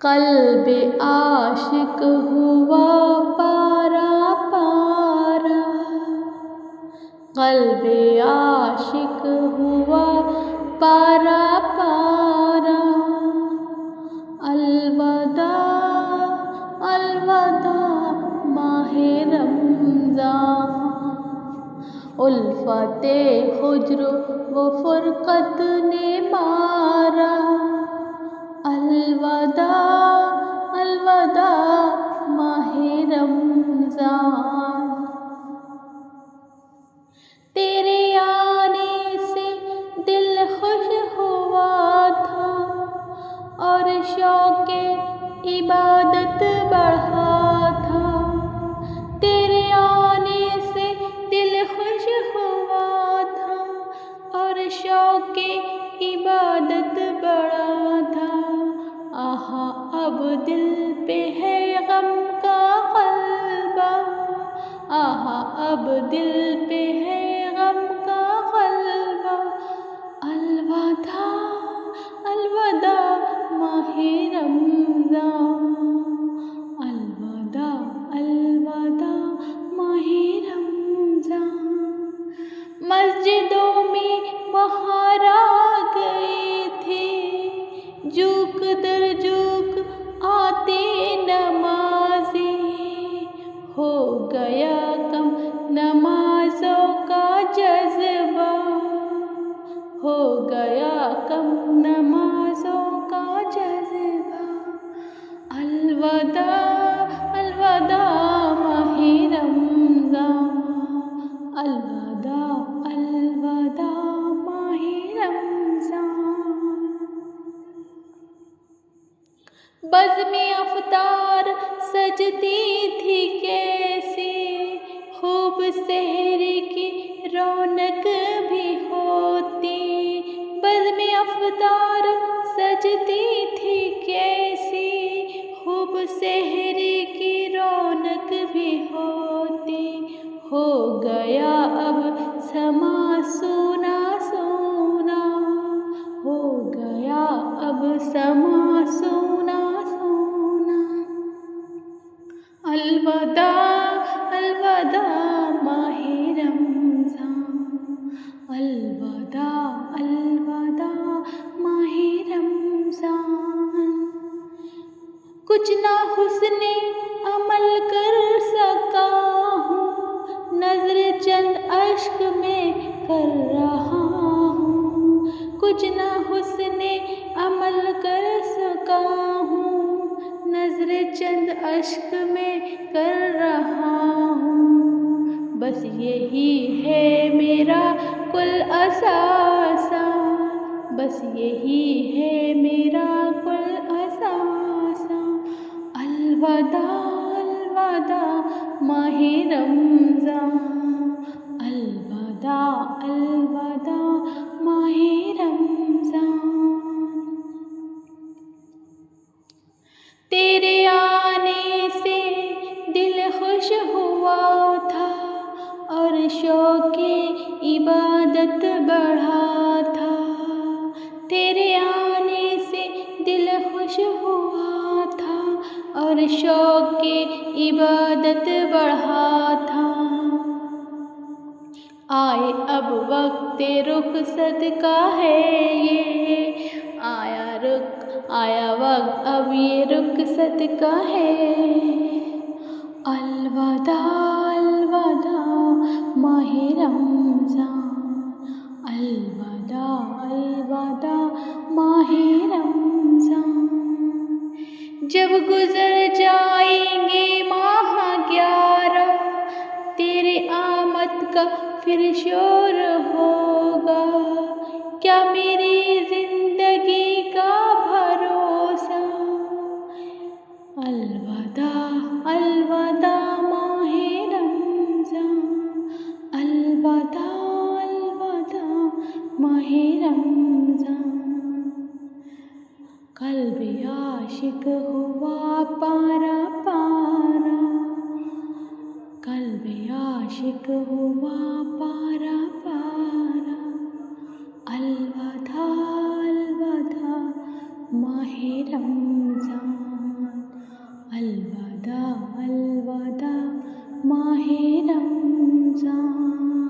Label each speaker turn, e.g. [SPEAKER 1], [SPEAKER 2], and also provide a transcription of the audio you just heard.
[SPEAKER 1] क़ल्बे आशिक हुआ पारा पारा, क़ल्बे आशिक हुआ पारा पारा। अलविदा अलविदा माहे रमज़ान, उल्फ़ते हुज्र व फ़ुरक़त ने मारा। अलविदा अलविदा माहे रमज़ान। तेरे आने से दिल खुश हुआ था और शौक़े इबादत बढ़ा था। तेरे आने से दिल खुश हुआ था और शौक़े इबादत बढ़ा था। आहा अब दिल पे है गम का ग़ल्बा, आहा अब दिल पे है गम का ग़ल्बा। अलविदा अलविदा माहे रमज़ान, अलविदा अलविदा माहे रमज़ान। मस्जिदों में बहारा गए थे, जुक दर जुक आते नमाज़ी। हो गया कम नमाज़ों का जज़्बा, हो गया कम नमाज़ों का जज़्बा। अलविदा अलविदा माहे रमज़ान, अलविदा अलविदा माहे रमज़ान। बज़्म-ए अफ़्तार सजती थी कैसी, खूब सहरी की रौनक भी होती। बज़्म-ए अफ़्तार सजती थी कैसी, खूब सहरी की रौनक भी होती। हो गया अब समा सूना सूना, हो गया अब समा सूना सूना। अलविदा अलविदा माहे रमज़ान, अलविदा अलविदा माहे रमज़ान। कुछ ना हुस्ने अमल कर सका हूँ, नज़्र चंद अश्क में कर रहा हूँ। कुछ ना हुस्ने अमल कर सका हूँ, नज़्र चंद अश्क में कर रहा हूँ। बस यही है मेरा कुल असासा, बस यही है मेरा कुल असासा। अलविदा अलविदा माहे रमज़ान, अलविदा अलविदा माहे रमज़ान। तेरे आने से दिल खुश हुआ था और शौक़े इबादत बढ़ा था। तेरे आने से दिल खुश हुआ था और शौक़े इबादत बढ़ा था। आए अब वक़्ते रुख़सत का है ये, आया वक़्त अब ये रुख़सत का है। अलविदा अलविदा माहे रमज़ान, अलविदा अलविदा माहे रमज़ान। जब गुज़र जाएंगे माह 11, तेरे आमद का फिर शोर होगा। क्या मेरी ज़िंदगी का भरोसा। अलविदा अलविदा माहे रमज़ान, अलविदा अलविदा माहे रमज़ान। क़ल्बे आशिक हुआ पारा पारा, क़ल्बे आशिक हुआ पारा पारा। अलविदा अलविदा माहे रमज़ान। अलविदा अलविदा माहे रमज़ान।